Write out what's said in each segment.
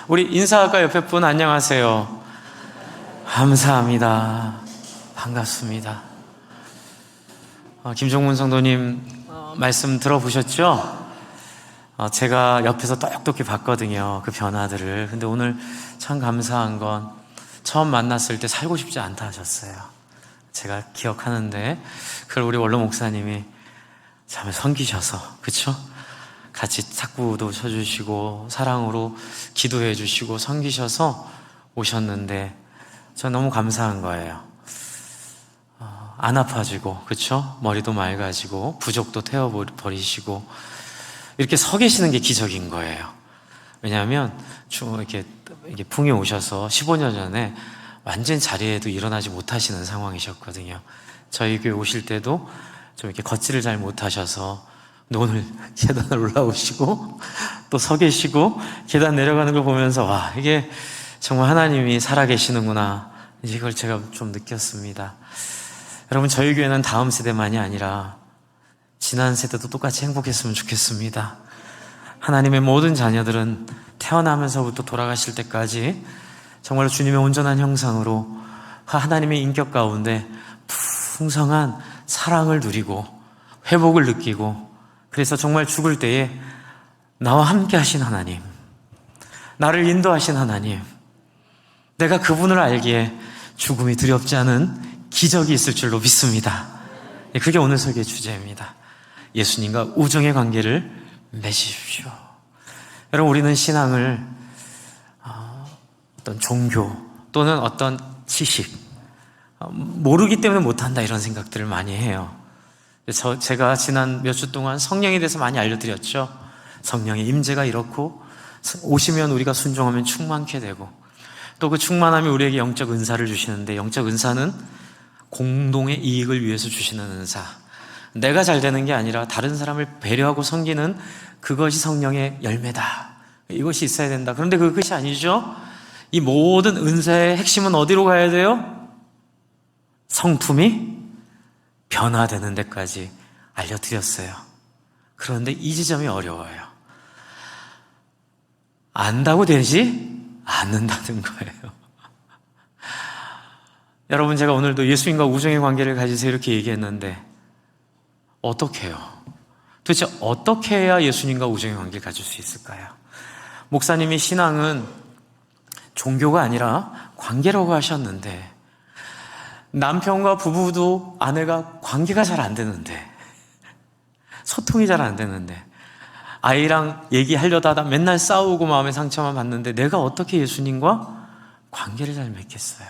우리 인사할까? 옆에 분 안녕하세요. 감사합니다. 반갑습니다. 김종문 성도님 말씀 들어보셨죠? 제가 옆에서 똑똑히 봤거든요, 그 변화들을. 근데 오늘 참 감사한 건 처음 만났을 때 살고 싶지 않다 하셨어요. 제가 기억하는데 그걸 우리 원로 목사님이 참 섬기셔서, 그쵸? 같이 탁구도 쳐주시고 사랑으로 기도해 주시고 섬기셔서 오셨는데 전 너무 감사한 거예요. 안 아파지고, 그쵸? 머리도 맑아지고 부족도 태워버리시고 이렇게 서 계시는 게 기적인 거예요. 왜냐하면 이렇게 풍이 오셔서 15년 전에 완전 자리에도 일어나지 못하시는 상황이셨거든요. 저희 교회 오실 때도 좀 이렇게 걷지를 잘 못하셔서, 근데 오늘 계단을 올라오시고 또 서 계시고 계단 내려가는 걸 보면서 와, 이게 정말 하나님이 살아계시는구나, 이걸 제가 좀 느꼈습니다. 여러분, 저희 교회는 다음 세대만이 아니라 지난 세대도 똑같이 행복했으면 좋겠습니다. 하나님의 모든 자녀들은 태어나면서부터 돌아가실 때까지 정말로 주님의 온전한 형상으로 하나님의 인격 가운데 풍성한 사랑을 누리고 회복을 느끼고, 그래서 정말 죽을 때에 나와 함께 하신 하나님, 나를 인도하신 하나님, 내가 그분을 알기에 죽음이 두렵지 않은 기적이 있을 줄로 믿습니다. 그게 오늘 설교의 주제입니다. 예수님과 우정의 관계를 맺으십시오. 여러분, 우리는 신앙을 어떤 종교 또는 어떤 지식, 모르기 때문에 못한다, 이런 생각들을 많이 해요. 제가 지난 몇 주 동안 성령에 대해서 많이 알려드렸죠. 성령의 임재가 이렇고, 오시면 우리가 순종하면 충만케 되고, 또 그 충만함이 우리에게 영적 은사를 주시는데, 영적 은사는 공동의 이익을 위해서 주시는 은사, 내가 잘 되는 게 아니라 다른 사람을 배려하고 섬기는 그것이 성령의 열매다, 이것이 있어야 된다. 그런데 그것이 아니죠. 이 모든 은사의 핵심은 어디로 가야 돼요? 성품이 변화되는 데까지 알려드렸어요. 그런데 이 지점이 어려워요. 안다고 되지 않는다는 거예요. 여러분, 제가 오늘도 예수님과 우정의 관계를 가지세요 이렇게 얘기했는데 어떻게 해요? 도대체 어떻게 해야 예수님과 우정의 관계를 가질 수 있을까요? 목사님이 신앙은 종교가 아니라 관계라고 하셨는데, 남편과 부부도 아내가 관계가 잘 안 되는데, 소통이 잘 안 되는데, 아이랑 얘기하려다 하다 맨날 싸우고 마음의 상처만 받는데 내가 어떻게 예수님과 관계를 잘 맺겠어요?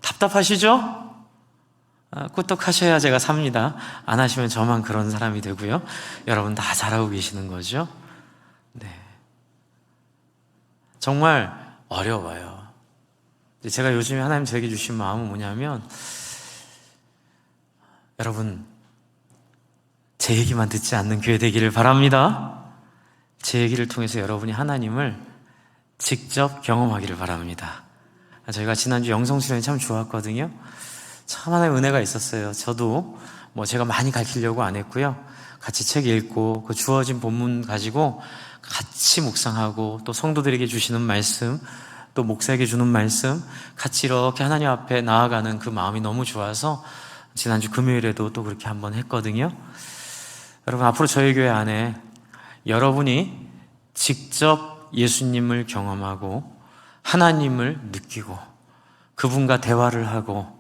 답답하시죠? 꾸덕하셔야 제가 삽니다. 안 하시면 저만 그런 사람이 되고요. 여러분 다 잘하고 계시는 거죠? 네. 정말 어려워요. 제가 요즘에 하나님 저에게 주신 마음은 뭐냐면, 여러분, 제 얘기만 듣지 않는 교회 되기를 바랍니다. 제 얘기를 통해서 여러분이 하나님을 직접 경험하기를 바랍니다. 저희가 지난주 영성 수련이 참 좋았거든요. 참 하나님의 은혜가 있었어요. 저도 제가 많이 가르치려고 안 했고요. 같이 책 읽고 그 주어진 본문 가지고 같이 묵상하고, 또 성도들에게 주시는 말씀, 또 목사에게 주는 말씀, 같이 이렇게 하나님 앞에 나아가는 그 마음이 너무 좋아서 지난주 금요일에도 또 그렇게 한번 했거든요. 여러분, 앞으로 저희 교회 안에 여러분이 직접 예수님을 경험하고 하나님을 느끼고 그분과 대화를 하고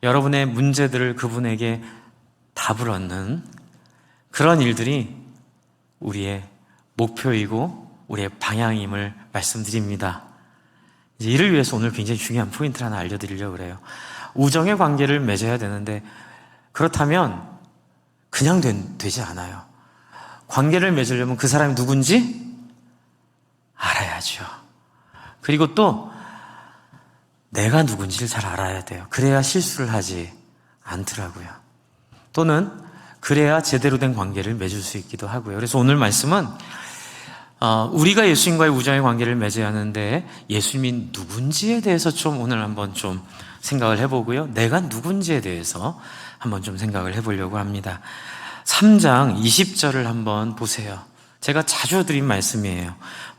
여러분의 문제들을 그분에게 답을 얻는 그런 일들이 우리의 목표이고 우리의 방향임을 말씀드립니다. 이제 이를 위해서 오늘 굉장히 중요한 포인트를 하나 알려드리려고 그래요. 우정의 관계를 맺어야 되는데, 그렇다면 그냥 되지 않아요. 관계를 맺으려면 그 사람이 누군지 알아야죠. 그리고 또 내가 누군지를 잘 알아야 돼요. 그래야 실수를 하지 않더라고요. 또는 그래야 제대로 된 관계를 맺을 수 있기도 하고요. 그래서 오늘 말씀은 우리가 예수님과의 우정의 관계를 맺어야 하는데 예수님이 누군지에 대해서 좀 오늘 한번 좀 생각을 해보고요. 내가 누군지에 대해서 한번 좀 생각을 해보려고 합니다. 3장 20절을 한번 보세요. 제가 자주 드린 말씀이에요.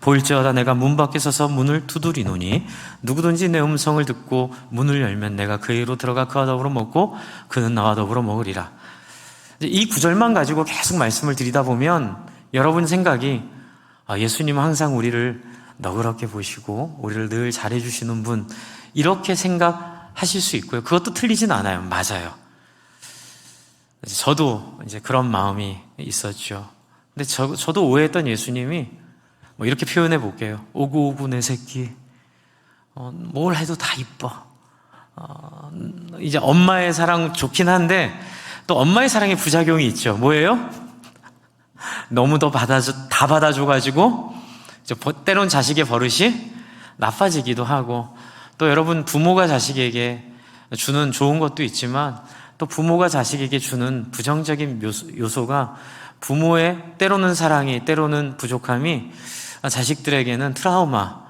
볼지어다 내가 문 밖에 서서 문을 두드리노니 누구든지 내 음성을 듣고 문을 열면 내가 그에게로 들어가 그와 더불어 먹고 그는 나와 더불어 먹으리라. 이 구절만 가지고 계속 말씀을 드리다 보면 여러분 생각이 예수님은 항상 우리를 너그럽게 보시고 우리를 늘 잘해주시는 분, 이렇게 생각하실 수 있고요. 그것도 틀리진 않아요. 맞아요. 저도 이제 그런 마음이 있었죠. 근데 저도 오해했던 예수님이 이렇게 표현해 볼게요. 오구 내 새끼, 뭘 해도 다 이뻐. 이제 엄마의 사랑 좋긴 한데 또 엄마의 사랑의 부작용이 있죠. 뭐예요? 너무 다 받아줘가지고 때론 자식의 버릇이 나빠지기도 하고, 또 여러분 부모가 자식에게 주는 좋은 것도 있지만 또 부모가 자식에게 주는 부정적인 요소가 부모의 때로는 사랑이, 때로는 부족함이 자식들에게는 트라우마,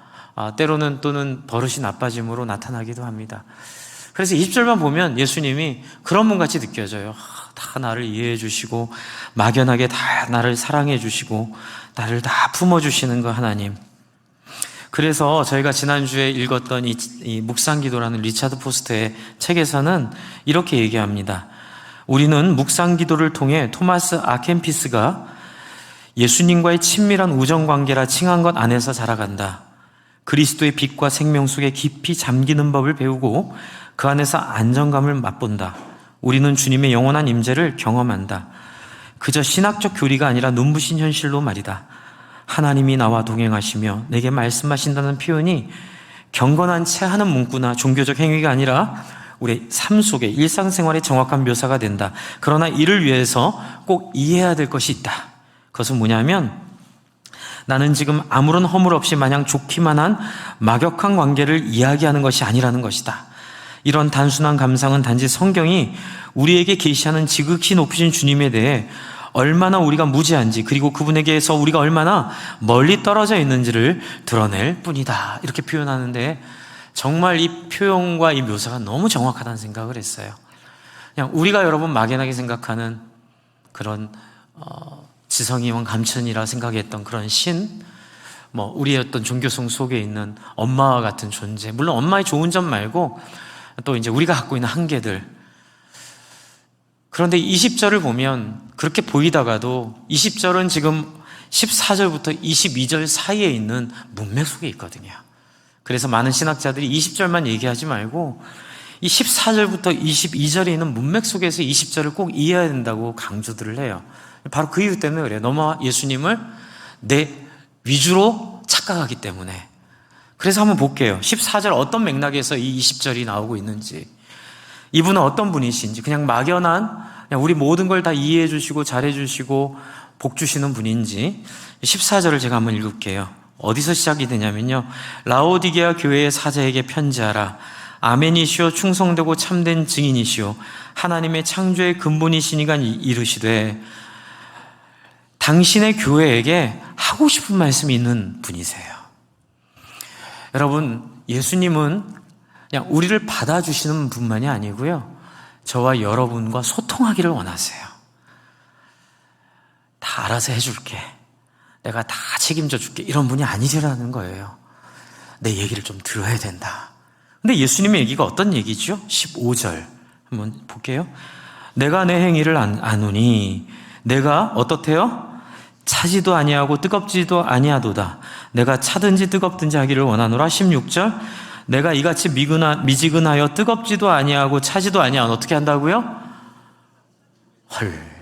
때로는 또는 버릇이 나빠짐으로 나타나기도 합니다. 그래서 20절만 보면 예수님이 그런 분같이 느껴져요. 다 나를 이해해 주시고 막연하게 다 나를 사랑해 주시고 나를 다 품어주시는 그 하나님. 그래서 저희가 지난주에 읽었던 이 묵상기도라는 리차드 포스터의 책에서는 이렇게 얘기합니다. 우리는 묵상기도를 통해 토마스 아켄피스가 예수님과의 친밀한 우정관계라 칭한 것 안에서 자라간다. 그리스도의 빛과 생명 속에 깊이 잠기는 법을 배우고 그 안에서 안정감을 맛본다. 우리는 주님의 영원한 임재를 경험한다. 그저 신학적 교리가 아니라 눈부신 현실로 말이다. 하나님이 나와 동행하시며 내게 말씀하신다는 표현이 경건한 채 하는 문구나 종교적 행위가 아니라 우리 삶 속에 일상생활의 정확한 묘사가 된다. 그러나 이를 위해서 꼭 이해해야 될 것이 있다. 그것은 뭐냐면 나는 지금 아무런 허물 없이 마냥 좋기만 한 막역한 관계를 이야기하는 것이 아니라는 것이다. 이런 단순한 감상은 단지 성경이 우리에게 계시하는 지극히 높으신 주님에 대해 얼마나 우리가 무지한지, 그리고 그분에게서 우리가 얼마나 멀리 떨어져 있는지를 드러낼 뿐이다. 이렇게 표현하는데 정말 이 표현과 이 묘사가 너무 정확하다는 생각을 했어요. 그냥 우리가 여러분 막연하게 생각하는 그런 지성이왕 감천이라 생각했던 그런 신, 우리의 어떤 종교성 속에 있는 엄마와 같은 존재, 물론 엄마의 좋은 점 말고 또 이제 우리가 갖고 있는 한계들. 그런데 20절을 보면 그렇게 보이다가도 20절은 지금 14절부터 22절 사이에 있는 문맥 속에 있거든요. 그래서 많은 신학자들이 20절만 얘기하지 말고 이 14절부터 22절에 있는 문맥 속에서 20절을 꼭 이해해야 된다고 강조들을 해요. 바로 그 이유 때문에 그래요. 너무 예수님을 내 위주로 착각하기 때문에. 그래서 한번 볼게요. 14절 어떤 맥락에서 이 20절이 나오고 있는지, 이분은 어떤 분이신지, 그냥 막연한 그냥 우리 모든 걸 다 이해해 주시고 잘해 주시고 복 주시는 분인지 14절을 제가 한번 읽을게요. 어디서 시작이 되냐면요, 라오디게아 교회의 사자에게 편지하라. 아멘이시오 충성되고 참된 증인이시오 하나님의 창조의 근본이시니가 이르시되, 당신의 교회에게 하고 싶은 말씀이 있는 분이세요. 여러분, 예수님은 그냥 우리를 받아주시는 분만이 아니고요, 저와 여러분과 소통하기를 원하세요. 다 알아서 해줄게, 내가 다 책임져 줄게, 이런 분이 아니라는 거예요. 내 얘기를 좀 들어야 된다. 근데 예수님의 얘기가 어떤 얘기죠? 15절 한번 볼게요. 내가 내 행위를 아노니 내가 어떻대요? 차지도 아니하고 뜨겁지도 아니하도다. 내가 차든지 뜨겁든지 하기를 원하노라. 16절 내가 이같이 미지근하여 뜨겁지도 아니하고 차지도 아니하면 어떻게 한다고요? 헐,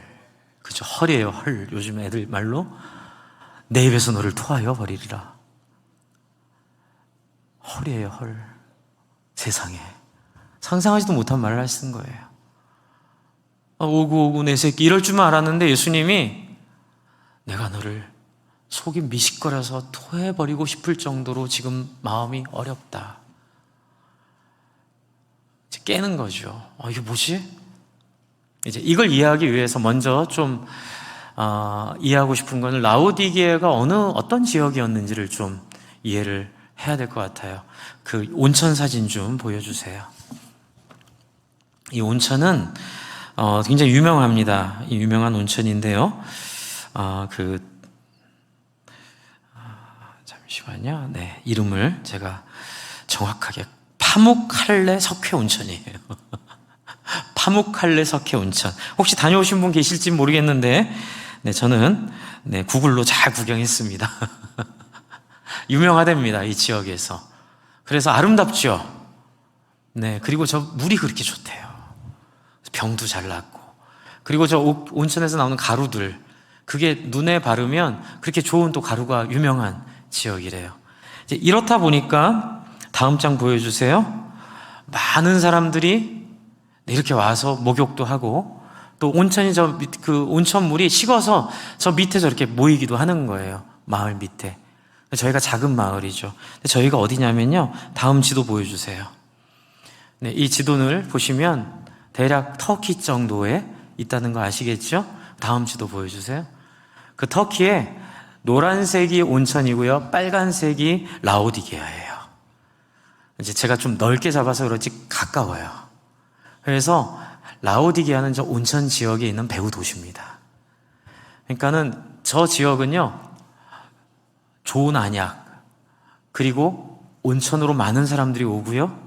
그죠? 헐이에요. 헐. 요즘 애들 말로 내 입에서 너를 토하여 버리리라. 헐이에요. 헐. 세상에 상상하지도 못한 말을 쓰는 거예요. 오구 내 새끼, 이럴 줄만 알았는데 예수님이 내가 너를 속이 미식거려서 토해버리고 싶을 정도로 지금 마음이 어렵다. 이제 깨는 거죠. 이게 뭐지? 이제 이걸 이해하기 위해서 먼저 좀 이해하고 싶은 거는 라오디게아가 어떤 지역이었는지를 좀 이해를 해야 될 것 같아요. 그 온천 사진 좀 보여주세요. 이 온천은 굉장히 유명합니다. 이 유명한 온천인데요. 잠시만요. 네, 이름을 제가 정확하게 파묵칼레 석회 온천이에요. 파묵칼레 석회 온천. 혹시 다녀오신 분 계실지 모르겠는데, 네, 저는 구글로 잘 구경했습니다. 유명하답니다, 이 지역에서. 그래서 아름답죠. 네, 그리고 저 물이 그렇게 좋대요. 병도 잘 낫고. 그리고 저 온천에서 나오는 가루들, 그게 눈에 바르면 그렇게 좋은 또 가루가 유명한 지역이래요. 이제 이렇다 보니까 다음 장 보여주세요. 많은 사람들이 이렇게 와서 목욕도 하고, 또 온천이 그 온천물이 식어서 저 밑에 저렇게 모이기도 하는 거예요. 마을 밑에. 저희가 작은 마을이죠. 저희가 어디냐면요. 다음 지도 보여주세요. 네, 이 지도를 보시면 대략 터키 정도에 있다는 거 아시겠죠? 다음 지도 보여주세요. 그 터키에 노란색이 온천이고요. 빨간색이 라오디게아예요. 이제 제가 좀 넓게 잡아서 그렇지 가까워요. 그래서 라오디게아는 저 온천 지역에 있는 배후 도시입니다. 그러니까는 저 지역은요, 좋은 안약, 그리고 온천으로 많은 사람들이 오고요.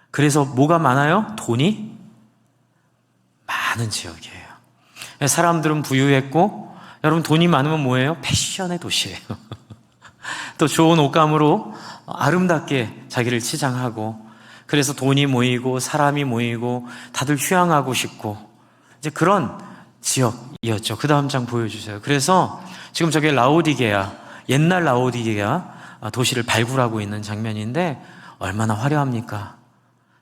그래서 뭐가 많아요? 돈이 많은 지역이에요. 사람들은 부유했고, 여러분 돈이 많으면 뭐예요? 패션의 도시예요. 또 좋은 옷감으로 아름답게 자기를 치장하고, 그래서 돈이 모이고 사람이 모이고 다들 휴양하고 싶고, 이제 그런 지역이었죠. 그 다음 장 보여주세요. 그래서 지금 저게 라오디게아, 옛날 라오디게아 도시를 발굴하고 있는 장면인데 얼마나 화려합니까?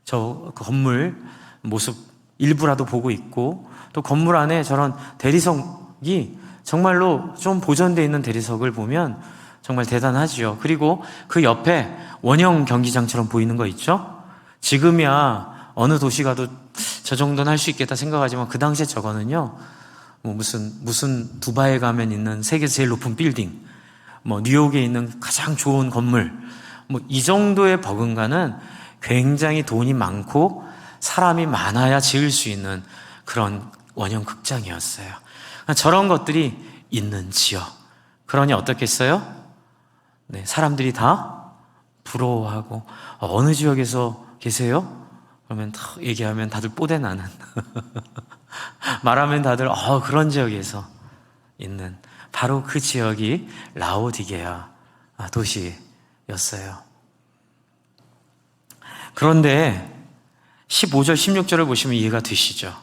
저 건물 모습 일부라도 보고 있고, 또 건물 안에 저런 대리석이 정말로 좀 보존되어 있는 대리석을 보면 정말 대단하지요. 그리고 그 옆에 원형 경기장처럼 보이는 거 있죠? 지금이야 어느 도시 가도 저 정도는 할 수 있겠다 생각하지만, 그 당시에 저거는요, 뭐 무슨 두바이에 가면 있는 세계 제일 높은 빌딩, 뭐 뉴욕에 있는 가장 좋은 건물, 뭐 이 정도의 버금가는 굉장히 돈이 많고 사람이 많아야 지을 수 있는 그런 원형 극장이었어요. 저런 것들이 있는 지역. 그러니 어떻겠어요? 네, 사람들이 다 부러워하고, 어느 지역에서 계세요? 그러면 얘기하면 다들 뽀대나는 말하면 다들 그런 지역에서 있는, 바로 그 지역이 라오디게아 도시였어요. 그런데 15절 16절을 보시면 이해가 되시죠?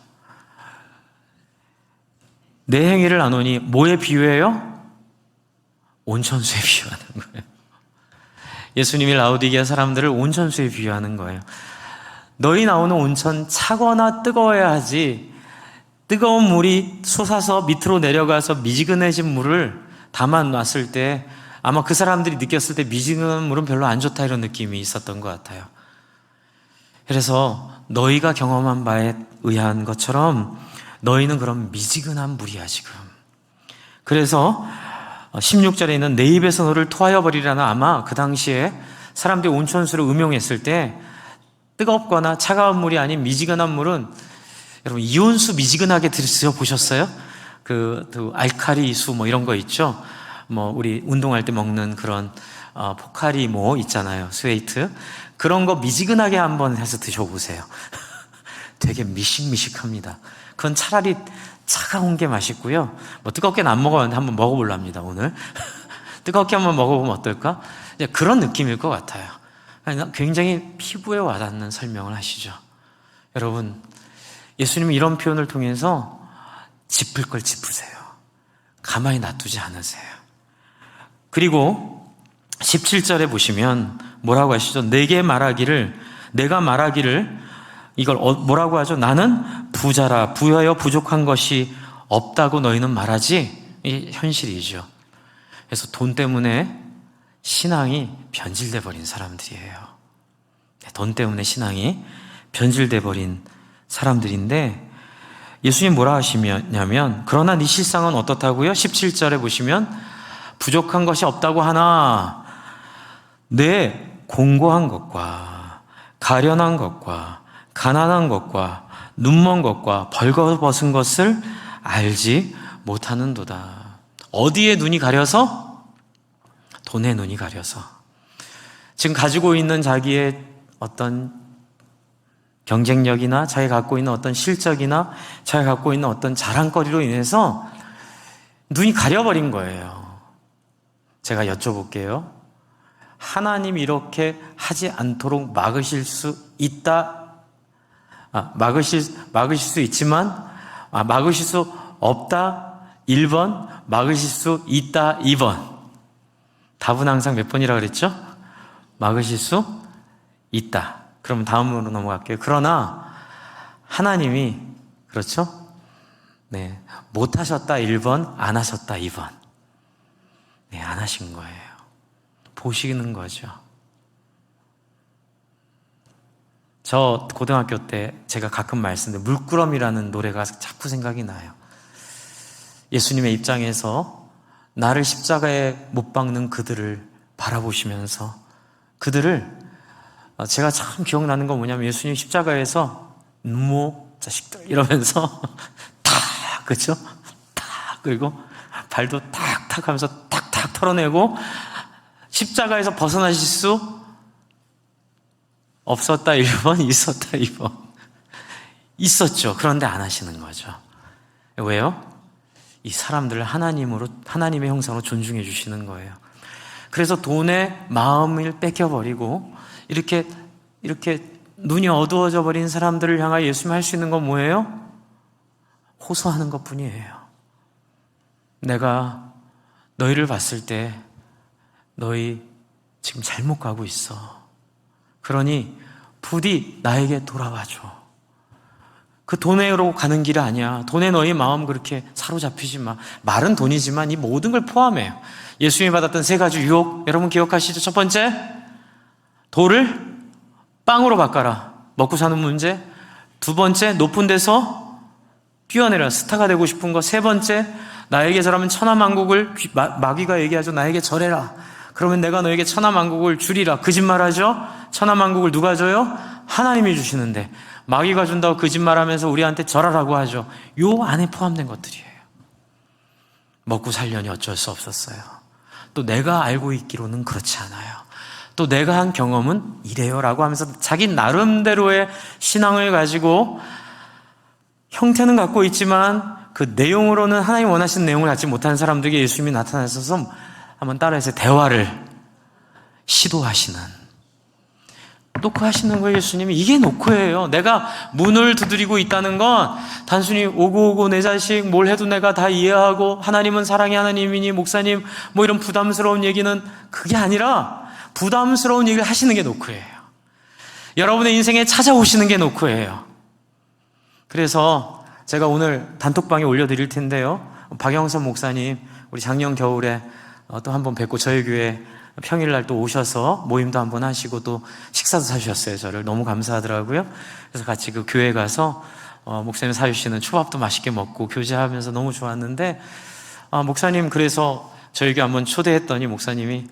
내 행위를 아노니 뭐에 비유해요? 온천수에 비유하는 거예요. 예수님이 라오디게아 사람들을 온천수에 비유하는 거예요. 너희 나오는 온천 차거나 뜨거워야 하지, 뜨거운 물이 솟아서 밑으로 내려가서 미지근해진 물을 담아놨을 때 아마 그 사람들이 느꼈을 때 미지근한 물은 별로 안 좋다, 이런 느낌이 있었던 것 같아요. 그래서 너희가 경험한 바에 의한 것처럼 너희는 그런 미지근한 물이야 지금. 그래서 16절에 있는 내 입에서 너를 토하여 버리라는, 아마 그 당시에 사람들이 온천수를 음용했을 때 뜨겁거나 차가운 물이 아닌 미지근한 물은, 여러분 이온수 미지근하게 드셔보셨어요? 그 알칼리수 뭐 이런 거 있죠? 뭐 우리 운동할 때 먹는 그런 포카리 뭐 있잖아요, 스웨이트. 그런 거 미지근하게 한번 해서 드셔보세요. 되게 미식미식합니다. 그건 차라리 차가운 게 맛있고요. 뭐 뜨겁게는 안 먹었는데 한번 먹어보랍니다, 오늘. 뜨겁게 한번 먹어보면 어떨까? 그런 느낌일 것 같아요. 굉장히 피부에 와닿는 설명을 하시죠. 여러분, 예수님이 이런 표현을 통해서 짚을 걸 짚으세요. 가만히 놔두지 않으세요. 그리고 17절에 보시면 뭐라고 하시죠? 내가 말하기를, 이걸 뭐라고 하죠? 나는 부자라, 부여하여 부족한 것이 없다고 너희는 말하지? 이 현실이죠. 그래서 돈 때문에 신앙이 변질돼 버린 사람들이에요. 돈 때문에 신앙이 변질돼 버린 사람들인데, 예수님 뭐라 하시냐면, 그러나 네 실상은 어떻다고요? 17절에 보시면 부족한 것이 없다고 하나 내 공고한 것과 가련한 것과 가난한 것과 눈먼 것과 벌거벗은 것을 알지 못하는도다. 어디에 눈이 가려서? 돈에 눈이 가려서, 지금 가지고 있는 자기의 어떤 경쟁력이나 자기가 갖고 있는 어떤 실적이나 자기가 갖고 있는 어떤 자랑거리로 인해서 눈이 가려버린 거예요. 제가 여쭤볼게요. 하나님 이렇게 하지 않도록 막으실 수 있다, 막으실 수 있지만, 막으실 수 없다 1번, 막으실 수 있다 2번. 답은 항상 몇 번이라 그랬죠? 막으실 수 있다. 그럼 다음으로 넘어갈게요. 그러나 하나님이, 그렇죠? 네, 못하셨다 1번, 안 하셨다 2번. 네, 안 하신 거예요. 보시는 거죠. 저 고등학교 때 제가 가끔 말씀드린 물끄러미라는 노래가 자꾸 생각이 나요. 예수님의 입장에서 나를 십자가에 못 박는 그들을 바라보시면서, 그들을, 제가 참 기억나는 건 뭐냐면 예수님 십자가에서 눈모 자식들 이러면서 탁, 그렇죠? 탁, 그리고 발도 탁탁 하면서 탁탁 털어내고, 십자가에서 벗어나실 수 없었다 1번, 있었다 2번. 있었죠. 그런데 안 하시는 거죠. 왜요? 이 사람들을 하나님의 형상으로 존중해 주시는 거예요. 그래서 돈에 마음을 뺏겨버리고 이렇게 눈이 어두워져 버린 사람들을 향하여 예수님이 할 수 있는 건 뭐예요? 호소하는 것 뿐이에요. 내가 너희를 봤을 때 너희 지금 잘못 가고 있어. 그러니 부디 나에게 돌아와줘. 그 돈으로 가는 길이 아니야. 돈에 너희 마음 그렇게 사로잡히지 마. 말은 돈이지만 이 모든 걸 포함해요. 예수님이 받았던 3가지 유혹, 여러분 기억하시죠? 첫 번째, 돌을 빵으로 바꿔라. 먹고 사는 문제. 2번째, 높은 데서 뛰어내라. 스타가 되고 싶은 거. 3번째, 나에게 절하면 천하만국을, 마귀가 얘기하죠. 나에게 절해라. 그러면 내가 너에게 천하만국을 주리라. 거짓말하죠? 천하만국을 누가 줘요? 하나님이 주시는데 마귀가 준다고 거짓말하면서 우리한테 절하라고 하죠. 요 안에 포함된 것들이에요. 먹고 살려니 어쩔 수 없었어요. 또 내가 알고 있기로는 그렇지 않아요. 또 내가 한 경험은 이래요 라고 하면서 자기 나름대로의 신앙을 가지고 형태는 갖고 있지만 그 내용으로는 하나님 원하시는 내용을 갖지 못하는 사람들에게 예수님이 나타나셔서 한번 따라해서 대화를 시도하시는, 노크하시는 거예요. 예수님이. 이게 노크예요. 내가 문을 두드리고 있다는 건 단순히 오고 내 자식 뭘 해도 내가 다 이해하고 하나님은 사랑의 하나님이니 목사님 뭐 이런 부담스러운 얘기는 그게 아니라 부담스러운 얘기를 하시는 게 노크예요. 여러분의 인생에 찾아오시는 게 노크예요. 그래서 제가 오늘 단톡방에 올려드릴 텐데요, 박영선 목사님 우리 작년 겨울에 또 한 번 뵙고 저희 교회 평일날 또 오셔서 모임도 한번 하시고 또 식사도 사주셨어요. 저를 너무 감사하더라고요. 그래서 같이 그 교회 가서 목사님 사주시는 초밥도 맛있게 먹고 교제하면서 너무 좋았는데, 목사님 그래서 저희 교회 한번 초대했더니 목사님이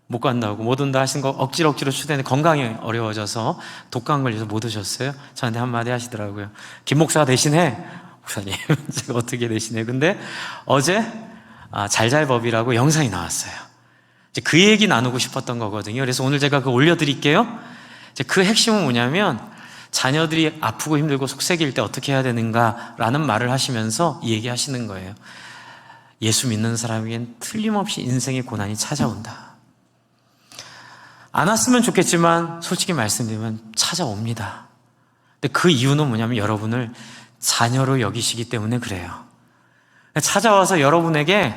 못 간다고, 못 온다 하신 거 억지로 초대했는데 건강이 어려워져서 독감 걸려서 못 오셨어요. 저한테 한마디 하시더라고요. 김 목사가 대신해. 목사님 제가 어떻게 대신해. 근데 어제 잘잘법이라고 영상이 나왔어요. 이제 그 얘기 나누고 싶었던 거거든요. 그래서 오늘 제가 그거 올려드릴게요. 이제 그 핵심은 뭐냐면 자녀들이 아프고 힘들고 속색일 때 어떻게 해야 되는가라는 말을 하시면서 얘기하시는 거예요. 예수 믿는 사람에겐 틀림없이 인생의 고난이 찾아온다. 안 왔으면 좋겠지만 솔직히 말씀드리면 찾아옵니다. 근데 그 이유는 뭐냐면 여러분을 자녀로 여기시기 때문에 그래요. 찾아와서 여러분에게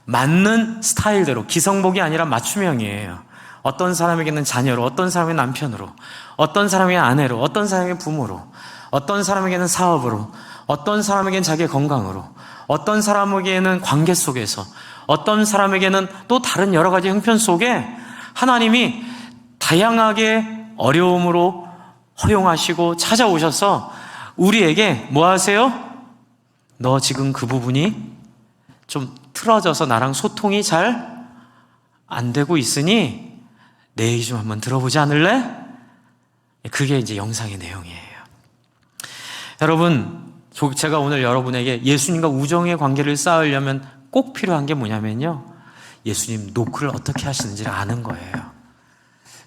맞는 스타일대로, 기성복이 아니라 맞춤형이에요. 어떤 사람에게는 자녀로, 어떤 사람에게는 남편으로, 어떤 사람에게는 아내로, 어떤 사람에게는 부모로, 어떤 사람에게는 사업으로, 어떤 사람에게는 자기의 건강으로, 어떤 사람에게는 관계 속에서, 어떤 사람에게는 또 다른 여러 가지 형편 속에 하나님이 다양하게 어려움으로 허용하시고 찾아오셔서 우리에게 뭐 하세요? 너 지금 그 부분이 좀 틀어져서 나랑 소통이 잘 안 되고 있으니 내 얘기 좀 한번 들어보지 않을래? 그게 이제 영상의 내용이에요. 여러분, 제가 오늘 여러분에게 예수님과 우정의 관계를 쌓으려면 꼭 필요한 게 뭐냐면요, 예수님 노크를 어떻게 하시는지를 아는 거예요.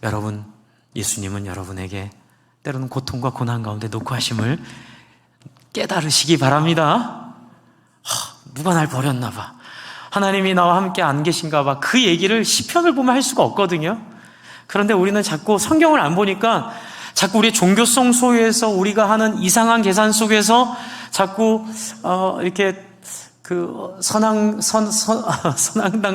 여러분, 예수님은 여러분에게 때로는 고통과 고난 가운데 노크하심을 깨달으시기 바랍니다. 누가 날 버렸나 봐, 하나님이 나와 함께 안 계신가 봐, 그 얘기를 시편을 보면 할 수가 없거든요. 그런데 우리는 자꾸 성경을 안 보니까 자꾸 우리 종교성 속에서 우리가 하는 이상한 계산 속에서 자꾸 이렇게 그 선앙당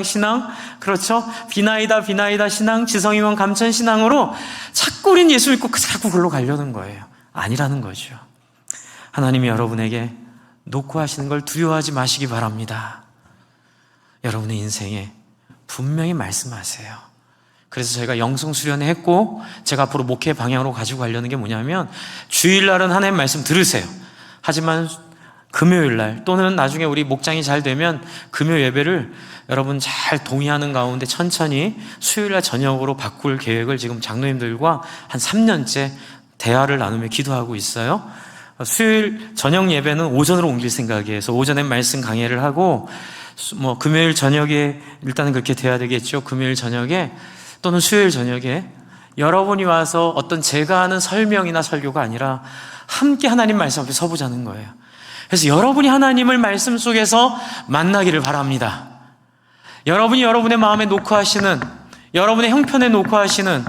신앙, 그렇죠? 비나이다 신앙, 지성이면 감천 신앙으로 자꾸 우린 예수 믿고 자꾸 글로 가려는 거예요. 아니라는 거죠. 하나님이 여러분에게 노크하시는 걸 두려워하지 마시기 바랍니다. 여러분의 인생에 분명히 말씀하세요. 그래서 저희가 영성 수련회 했고, 제가 앞으로 목회 방향으로 가지고 가려는 게 뭐냐면, 주일날은 하나님 말씀 들으세요. 하지만 금요일날 또는 나중에 우리 목장이 잘 되면 금요 예배를 여러분 잘 동의하는 가운데 천천히 수요일날 저녁으로 바꿀 계획을 지금 장로님들과 한 3년째 대화를 나누며 기도하고 있어요. 수요일 저녁 예배는 오전으로 옮길 생각이에요. 그래서 오전에 말씀 강해를 하고, 금요일 저녁에 일단은 그렇게 돼야 되겠죠. 금요일 저녁에 또는 수요일 저녁에 여러분이 와서 어떤 제가 하는 설명이나 설교가 아니라 함께 하나님 말씀 앞에 서보자는 거예요. 그래서 여러분이 하나님을 말씀 속에서 만나기를 바랍니다. 여러분이 여러분의 마음에 노크하시는, 여러분의 형편에 노크하시는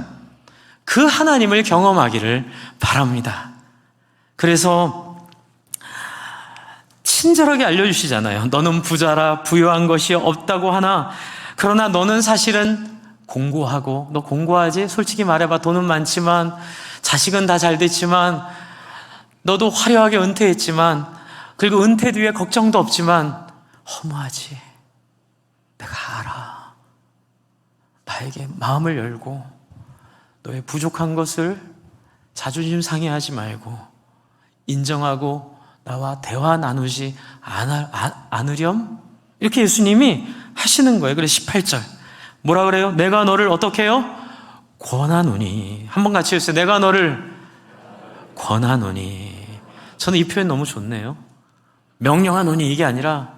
그 하나님을 경험하기를 바랍니다. 그래서 친절하게 알려주시잖아요. 너는 부자라 부유한 것이 없다고 하나 그러나 너는 사실은 공고하고, 너 공고하지? 솔직히 말해봐. 돈은 많지만, 자식은 다 잘 됐지만, 너도 화려하게 은퇴했지만, 그리고 은퇴 뒤에 걱정도 없지만 허무하지. 내가 알아. 나에게 마음을 열고 너의 부족한 것을 자존심 상해하지 말고 인정하고 나와 대화 나누지 않으렴? 이렇게 예수님이 하시는 거예요. 그래서 18절 뭐라 그래요? 내가 너를 어떻게 해요? 권하노니. 한번 같이 해주세요. 내가 너를 권하노니. 저는 이 표현 너무 좋네요. 명령하노니 이게 아니라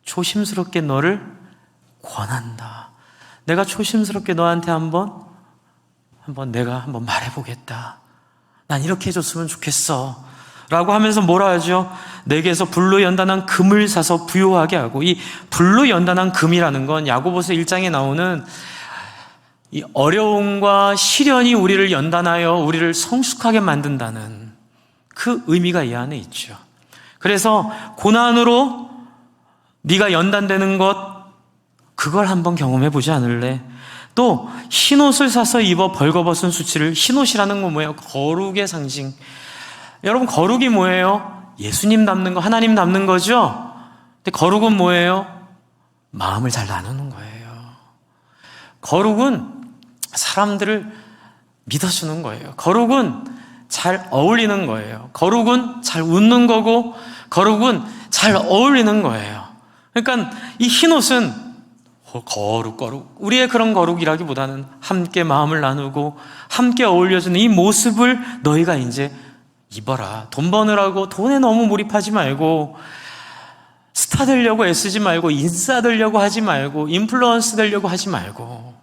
조심스럽게 너를 권한다. 내가 조심스럽게 너한테 내가 한번 말해보겠다. 난 이렇게 해줬으면 좋겠어 라고 하면서 뭐라 하죠? 내게서 불로 연단한 금을 사서 부요하게 하고, 이 불로 연단한 금이라는 건 야고보서 1장에 나오는 이 어려움과 시련이 우리를 연단하여 우리를 성숙하게 만든다는 그 의미가 이 안에 있죠. 그래서 고난으로 네가 연단되는 것, 그걸 한번 경험해 보지 않을래? 또 흰옷을 사서 입어 벌거벗은 수치를, 흰옷이라는 건 뭐예요? 거룩의 상징. 여러분, 거룩이 뭐예요? 예수님 닮는 거, 하나님 닮는 거죠? 근데 거룩은 뭐예요? 마음을 잘 나누는 거예요. 거룩은 사람들을 믿어주는 거예요. 거룩은 잘 어울리는 거예요. 거룩은 잘 웃는 거고, 거룩은 잘 어울리는 거예요. 그러니까 이 흰옷은 거룩. 우리의 그런 거룩이라기보다는 함께 마음을 나누고 함께 어울려주는 이 모습을 너희가 이제 입어라. 돈 버느라고 돈에 너무 몰입하지 말고, 스타 되려고 애쓰지 말고, 인싸 되려고 하지 말고, 인플루언스 되려고 하지 말고.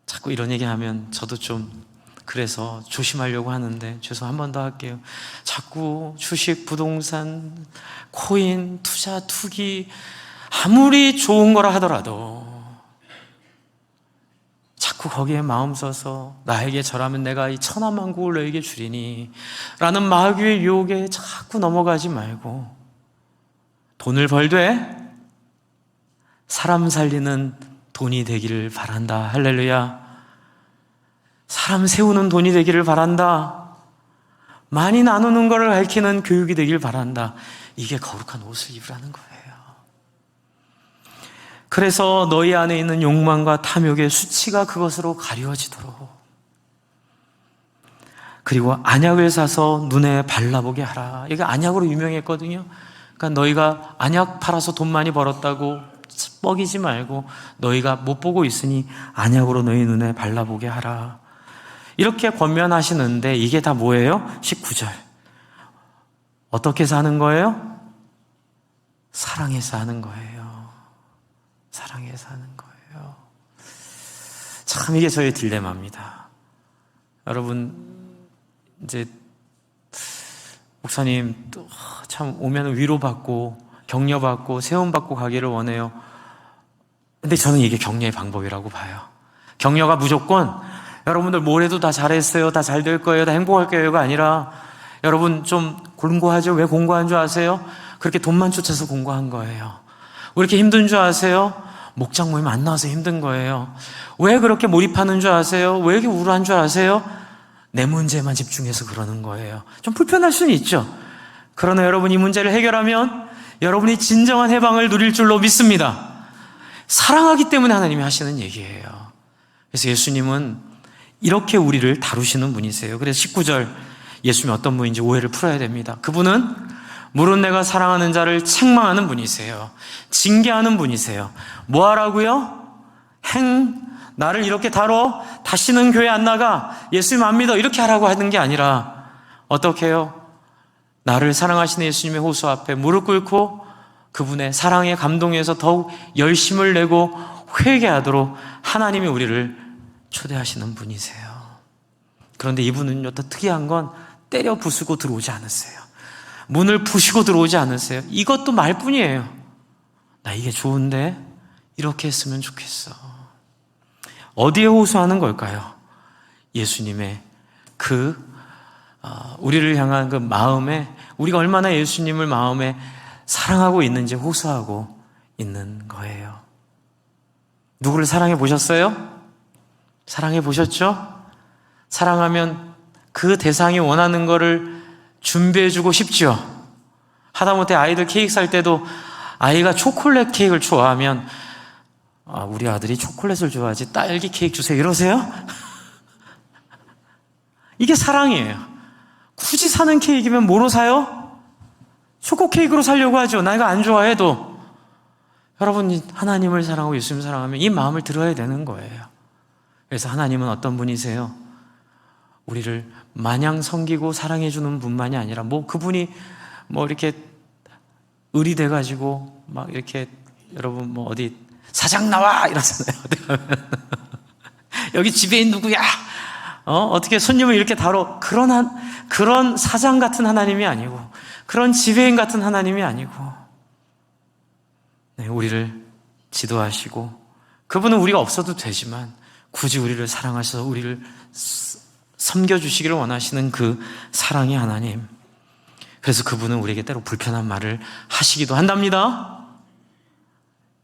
자꾸 이런 얘기하면 저도 좀 그래서 조심하려고 하는데, 죄송, 한 번 더 할게요. 자꾸 주식, 부동산, 코인, 투자, 투기, 아무리 좋은 거라 하더라도 자꾸 거기에 마음 써서 나에게 절하면 내가 이 천하만국을 너에게 주리니 라는 마귀의 유혹에 자꾸 넘어가지 말고, 돈을 벌되 사람 살리는 돈이 되기를 바란다. 할렐루야. 사람 세우는 돈이 되기를 바란다. 많이 나누는 것을 가르치는 교육이 되길 바란다. 이게 거룩한 옷을 입으라는 거예요. 그래서 너희 안에 있는 욕망과 탐욕의 수치가 그것으로 가려지도록, 그리고 안약을 사서 눈에 발라보게 하라. 이게 안약으로 유명했거든요. 그러니까 너희가 안약 팔아서 돈 많이 벌었다고 뻐기지 말고, 너희가 못 보고 있으니 안약으로 너희 눈에 발라보게 하라. 이렇게 권면하시는데 이게 다 뭐예요? 19절. 어떻게 사는 거예요? 사랑해서 하는 거예요. 사랑해서 하는 거예요. 참 이게 저의 딜레마입니다. 여러분, 이제 목사님 참 오면 위로받고 격려받고 세움받고 가기를 원해요. 근데 저는 이게 격려의 방법이라고 봐요. 격려가 무조건 여러분들 뭘 해도 다 잘했어요, 다 잘 될 거예요, 다 행복할 거예요가 아니라 여러분 좀 공고하죠? 왜 공고한 줄 아세요? 그렇게 돈만 쫓아서 공고한 거예요. 왜 이렇게 힘든 줄 아세요? 목장 모임 안 나와서 힘든 거예요. 왜 그렇게 몰입하는 줄 아세요? 왜 이렇게 우울한 줄 아세요? 내 문제만 집중해서 그러는 거예요. 좀 불편할 수는 있죠. 그러나 여러분 이 문제를 해결하면 여러분이 진정한 해방을 누릴 줄로 믿습니다. 사랑하기 때문에 하나님이 하시는 얘기예요. 그래서 예수님은 이렇게 우리를 다루시는 분이세요. 그래서 19절 예수님이 어떤 분인지 오해를 풀어야 됩니다. 그분은 물은 내가 사랑하는 자를 책망하는 분이세요. 징계하는 분이세요. 뭐 하라고요? 나를 이렇게 다뤄? 다시는 교회 안 나가? 예수님 안 믿어? 이렇게 하라고 하는 게 아니라 어떻게 해요? 나를 사랑하시는 예수님의 호소 앞에 무릎 꿇고 그분의 사랑에 감동해서 더욱 열심을 내고 회개하도록 하나님이 우리를 초대하시는 분이세요. 그런데 이분은요, 더 특이한 건 때려 부수고 들어오지 않으세요. 문을 부시고 들어오지 않으세요. 이것도 말뿐이에요. 나 이게 좋은데 이렇게 했으면 좋겠어. 어디에 호소하는 걸까요? 예수님의 우리를 향한 그 마음에, 우리가 얼마나 예수님을 마음에 사랑하고 있는지 호소하고 있는 거예요. 누구를 사랑해 보셨어요? 사랑해 보셨죠? 사랑하면 그 대상이 원하는 거를 준비해주고 싶죠. 하다못해 아이들 케이크 살 때도 아이가 초콜릿 케이크를 좋아하면 우리 아들이 초콜릿을 좋아하지 딸기 케이크 주세요 이러세요? 이게 사랑이에요. 굳이 사는 케이크면 뭐로 사요? 초코 케이크로 사려고 하죠. 내가 안 좋아해도. 여러분, 하나님을 사랑하고 예수님을 사랑하면 이 마음을 들어야 되는 거예요. 그래서 하나님은 어떤 분이세요? 우리를 마냥 섬기고 사랑해 주는 분만이 아니라 그분이 이렇게 을이 돼가지고 막 이렇게 여러분 어디 사장 나와 이러잖아요. 여기 지배인 누구야? 어떻게 손님을 이렇게 다뤄? 그런 사장 같은 하나님이 아니고 그런 지배인 같은 하나님이 아니고 우리를 지도하시고 그분은 우리가 없어도 되지만 굳이 우리를 사랑하셔서 우리를 섬겨주시기를 원하시는 그 사랑의 하나님. 그래서 그분은 우리에게 때로 불편한 말을 하시기도 한답니다.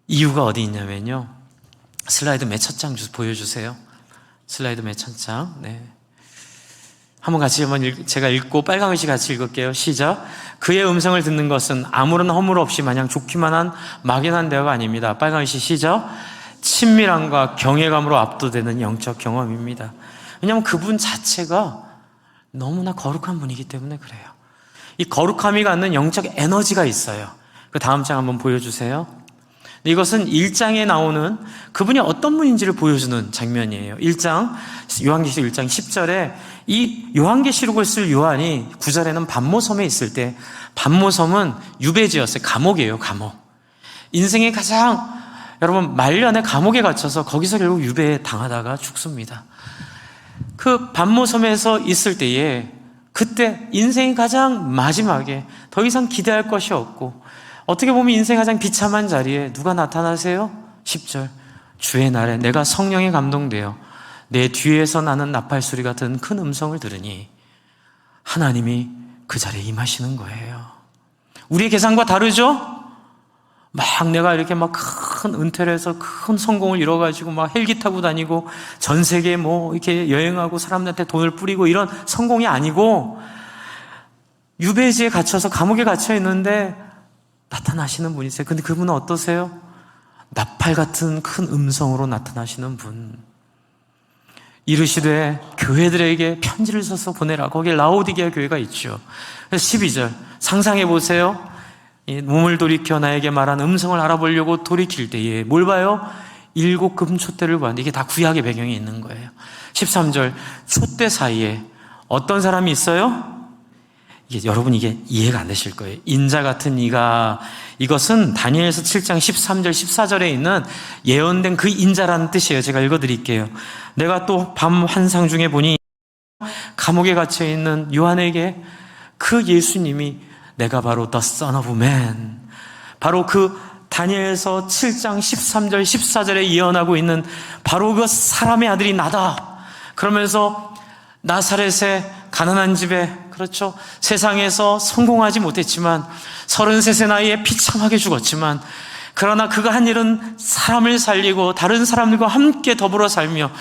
이유가 어디 있냐면요. 슬라이드 맨 첫 장 보여주세요. 슬라이드 맨 첫 장. 네. 한번 제가 읽고 빨강글씨 같이 읽을게요. 시작. 그의 음성을 듣는 것은 아무런 허물 없이 마냥 좋기만 한 막연한 대화가 아닙니다. 빨강글씨 시작. 친밀함과 경외감으로 압도되는 영적 경험입니다. 왜냐하면 그분 자체가 너무나 거룩한 분이기 때문에 그래요. 이 거룩함이 갖는 영적 에너지가 있어요. 그 다음 장 한번 보여주세요. 이것은 1장에 나오는 그분이 어떤 분인지를 보여주는 장면이에요. 요한계시록 1장 10절에 이 요한계시록을 쓸 요한이 9절에는 반모섬에 있을 때, 반모섬은 유배지였어요. 감옥이에요, 감옥. 인생의 가장 여러분 말년에 감옥에 갇혀서 거기서 결국 유배에 당하다가 죽습니다. 그 반모섬에서 있을 때에 그때 인생의 가장 마지막에 더 이상 기대할 것이 없고 어떻게 보면 인생의 가장 비참한 자리에 누가 나타나세요? 10절. 주의 날에 내가 성령에 감동되어 내 뒤에서 나는 나팔소리 같은 큰 음성을 들으니 하나님이 그 자리에 임하시는 거예요. 우리의 계산과 다르죠? 막 내가 이렇게 막 큰 은퇴를 해서 큰 성공을 이뤄가지고 막 헬기 타고 다니고 전 세계 이렇게 여행하고 사람들한테 돈을 뿌리고 이런 성공이 아니고 유배지에 갇혀서 감옥에 갇혀 있는데 나타나시는 분이세요. 근데 그분은 어떠세요? 나팔 같은 큰 음성으로 나타나시는 분. 이르시되 교회들에게 편지를 써서 보내라. 거기에 라오디게아 교회가 있죠. 그래서 12절 상상해 보세요. 이 몸을 돌이켜 나에게 말한 음성을 알아보려고 돌이킬 때에 뭘 봐요? 7 금촛대를 봤는데 이게 다 구약의 배경이 있는 거예요. 13절 촛대 사이에 어떤 사람이 있어요? 여러분 이게 이해가 안 되실 거예요. 인자 같은 이가, 이것은 다니엘서 7장 13절 14절에 있는 예언된 그 인자라는 뜻이에요. 제가 읽어드릴게요. 내가 또 밤 환상 중에 보니 감옥에 갇혀 있는 요한에게 그 예수님이 내가 바로 The Son of Man, 바로 그 다니엘서 7장 13절 14절에 예언하고 있는 바로 그 사람의 아들이 나다. 그러면서 나사렛의 가난한 집에, 그렇죠, 세상에서 성공하지 못했지만 33세 나이에 비참하게 죽었지만, 그러나 그가 한 일은 사람을 살리고 다른 사람들과 함께 더불어 살며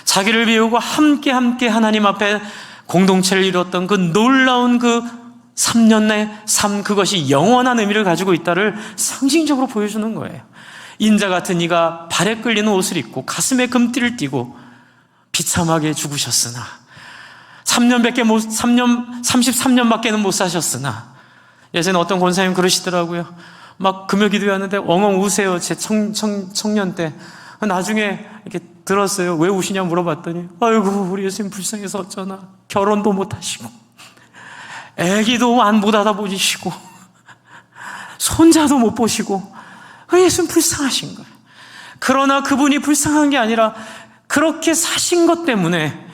자기를 비우고 함께 하나님 앞에 공동체를 이뤘던 그 놀라운 그 3년의 삶, 그것이 영원한 의미를 가지고 있다를 상징적으로 보여주는 거예요. 인자 같은 이가 발에 끌리는 옷을 입고 가슴에 금띠를 띠고 비참하게 죽으셨으나 33년밖에는 못 사셨으나, 예전에 어떤 권사님 그러시더라고요. 막 금요 기도하는데 엉엉 우세요. 제 청년 때. 나중에 이렇게 들었어요. 왜 우시냐 물어봤더니, 아이고 우리 예수님 불쌍해서 어쩌나, 결혼도 못 하시고 애기도 못 알아보시고 손자도 못 보시고 예수님 불쌍하신 거예요. 그러나 그분이 불쌍한 게 아니라 그렇게 사신 것 때문에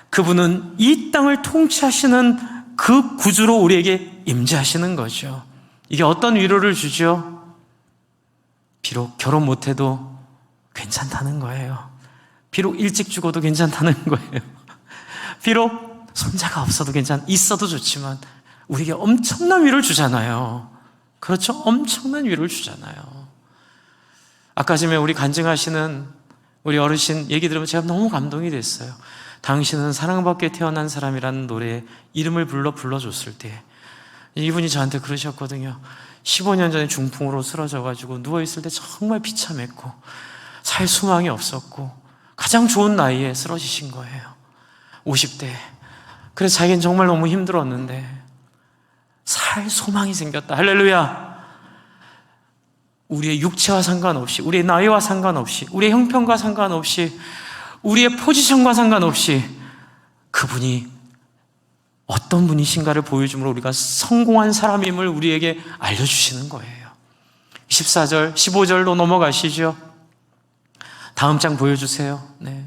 그분은 이 땅을 통치하시는 그 구주로 우리에게 임재하시는 거죠. 이게 어떤 위로를 주죠? 비록 결혼 못해도 괜찮다는 거예요. 비록 일찍 죽어도 괜찮다는 거예요. 비록 손자가 없어도 있어도 좋지만 우리에게 엄청난 위로를 주잖아요. 그렇죠? 엄청난 위로를 주잖아요. 아까 전에 우리 간증하시는 우리 어르신 얘기 들으면 제가 너무 감동이 됐어요. 당신은 사랑받게 태어난 사람이라는 노래에 이름을 불러줬을 때 이분이 저한테 그러셨거든요. 15년 전에 중풍으로 쓰러져가지고 누워있을 때 정말 비참했고 살 소망이 없었고 가장 좋은 나이에 쓰러지신 거예요. 50대. 그래서 자기는 정말 너무 힘들었는데 살 소망이 생겼다. 할렐루야. 우리의 육체와 상관없이, 우리의 나이와 상관없이, 우리의 형편과 상관없이, 우리의 포지션과 상관없이 그분이 어떤 분이신가를 보여줌으로 우리가 성공한 사람임을 우리에게 알려주시는 거예요. 14절, 15절로 넘어가시죠. 다음 장 보여주세요. 네.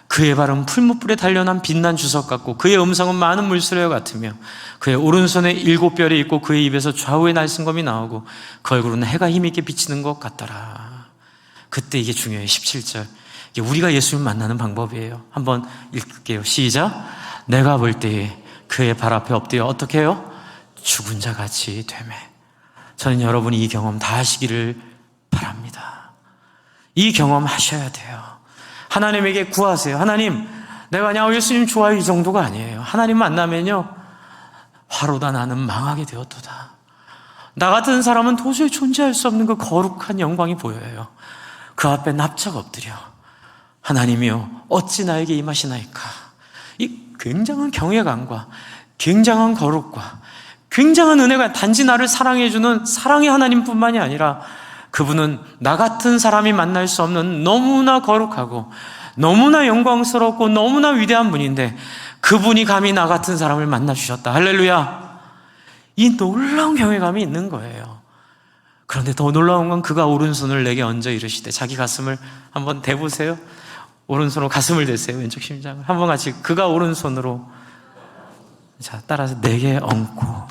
그의 발은 풀무불에 단련한 빛난 주석 같고 그의 음성은 많은 물소리와 같으며 그의 오른손에 7별이 있고 그의 입에서 좌우의 날씬검이 나오고 그 얼굴은 해가 힘있게 비치는 것 같더라. 그때 이게 중요해요. 17절. 이게 우리가 예수님 만나는 방법이에요. 한번 읽을게요. 시작. 내가 볼 때에 그의 발 앞에 엎드려 어떻게 해요? 죽은 자 같이 되매. 저는 여러분이 이 경험 다 하시기를 바랍니다. 이 경험 하셔야 돼요. 하나님에게 구하세요. 하나님, 내가 그냥 예수님 좋아요 이 정도가 아니에요. 하나님 만나면요, 화로다 나는 망하게 되었도다. 나 같은 사람은 도저히 존재할 수 없는 그 거룩한 영광이 보여요. 그 앞에 납작 엎드려 하나님이여 어찌 나에게 임하시나이까. 이 굉장한 경외감과 굉장한 거룩과 굉장한 은혜가 단지 나를 사랑해주는 사랑의 하나님뿐만이 아니라 그분은 나 같은 사람이 만날 수 없는 너무나 거룩하고 너무나 영광스럽고 너무나 위대한 분인데 그분이 감히 나 같은 사람을 만나주셨다. 할렐루야. 이 놀라운 경외감이 있는 거예요. 그런데 더 놀라운 건 그가 오른손을 내게 얹어 이르시되, 자기 가슴을 한번 대보세요. 오른손으로 가슴을 대세요. 왼쪽 심장을 한번 같이. 그가 오른손으로, 자 따라서 내게 얹고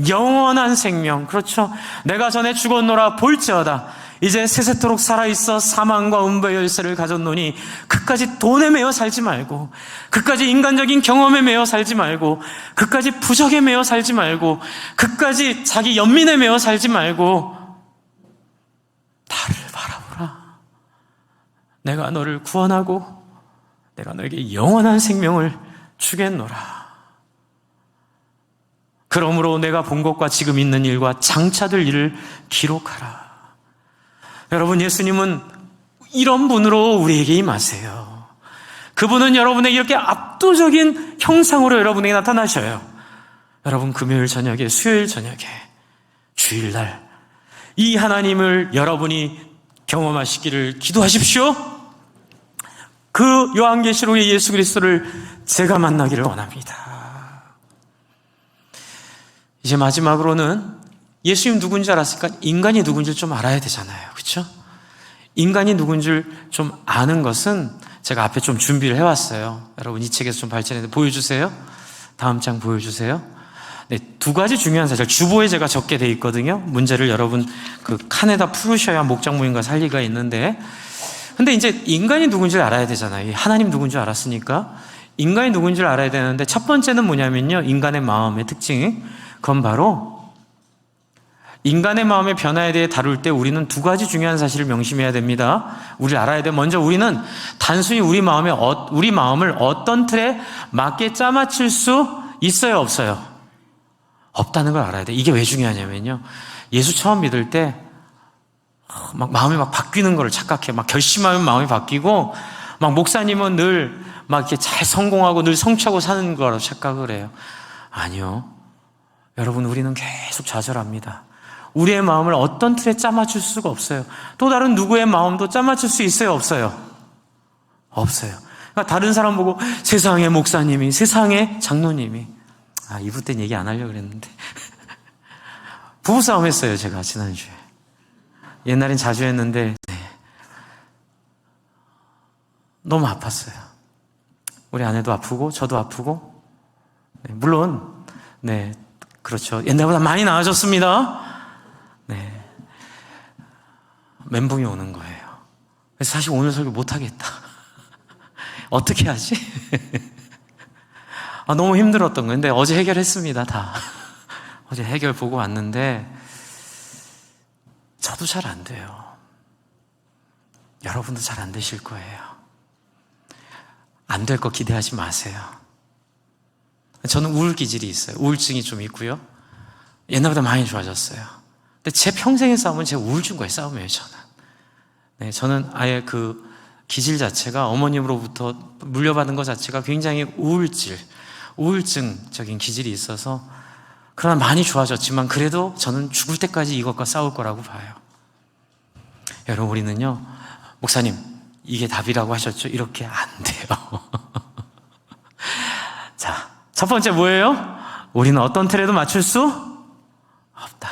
영원한 생명, 그렇죠. 내가 전에 죽었노라 볼지어다 이제 세세토록 살아있어 사망과 음부의 열쇠를 가졌노니 그까지 돈에 매여 살지 말고, 그까지 인간적인 경험에 매여 살지 말고, 그까지 부적에 매여 살지 말고, 그까지 자기 연민에 매여 살지 말고 나를 바라보라. 내가 너를 구원하고 내가 너에게 영원한 생명을 주겠노라. 그러므로 내가 본 것과 지금 있는 일과 장차될 일을 기록하라. 여러분, 예수님은 이런 분으로 우리에게 임하세요. 그분은 여러분에게 이렇게 압도적인 형상으로 여러분에게 나타나셔요. 여러분, 금요일 저녁에, 수요일 저녁에, 주일날 이 하나님을 여러분이 경험하시기를 기도하십시오. 그 요한계시록의 예수 그리스도를 제가 만나기를 원합니다. 이제 마지막으로는 예수님 누군지 알았으니까 인간이 누군지 좀 알아야 되잖아요. 그렇죠? 인간이 누군 줄 좀 아는 것은 제가 앞에 좀 준비를 해왔어요. 여러분 이 책에서 좀 발전했는데 보여주세요. 다음 장 보여주세요. 네, 두 가지 중요한 사실 주보에 제가 적게 돼 있거든요. 문제를 여러분 그 칸에다 풀으셔야 목장 모임과 살리가 있는데, 근데 이제 인간이 누군지를 알아야 되잖아요. 하나님 누군지 알았으니까 인간이 누군지를 알아야 되는데, 첫 번째는 뭐냐면요, 인간의 마음의 특징이, 그건 바로 인간의 마음의 변화에 대해 다룰 때 우리는 두 가지 중요한 사실을 명심해야 됩니다. 우리를 알아야 돼. 먼저 우리는 단순히 우리 마음을 어떤 틀에 맞게 짜맞출 수 있어요, 없어요? 없다는 걸 알아야 돼. 이게 왜 중요하냐면요, 예수 처음 믿을 때 막 마음이 막 바뀌는 걸 착각해. 막 결심하면 마음이 바뀌고, 막 목사님은 늘 막 이렇게 잘 성공하고 늘 성취하고 사는 거라고 착각을 해요. 아니요. 여러분, 우리는 계속 좌절합니다. 우리의 마음을 어떤 틀에 짜맞출 수가 없어요. 또 다른 누구의 마음도 짜맞출 수 있어요, 없어요? 없어요. 그러니까 다른 사람 보고 세상의 목사님이, 세상의 장로님이, 이부 때는 얘기 안 하려고 그랬는데 부부싸움 했어요, 제가 지난주에. 옛날엔 자주 했는데 너무 아팠어요. 우리 아내도 아프고 저도 아프고, 물론 그렇죠, 옛날보다 많이 나아졌습니다. 멘붕이 오는 거예요. 그래서 사실 오늘 설교 못하겠다. 어떻게 하지? 너무 힘들었던 거예요. 근데 어제 해결했습니다, 다. 어제 해결 보고 왔는데 저도 잘 안 돼요. 여러분도 잘 안 되실 거예요. 안 될 거 기대하지 마세요. 저는 우울 기질이 있어요. 우울증이 좀 있고요. 옛날보다 많이 좋아졌어요. 근데 제 평생의 싸움은 제 우울증과의 싸움이에요, 저는. 저는 아예 그 기질 자체가 어머님으로부터 물려받은 것 자체가 굉장히 우울증적인 기질이 있어서, 그러나 많이 좋아졌지만 그래도 저는 죽을 때까지 이것과 싸울 거라고 봐요. 여러분, 우리는요, 목사님 이게 답이라고 하셨죠? 이렇게 안 돼요. 자, 첫 번째 뭐예요? 우리는 어떤 틀에도 맞출 수 없다.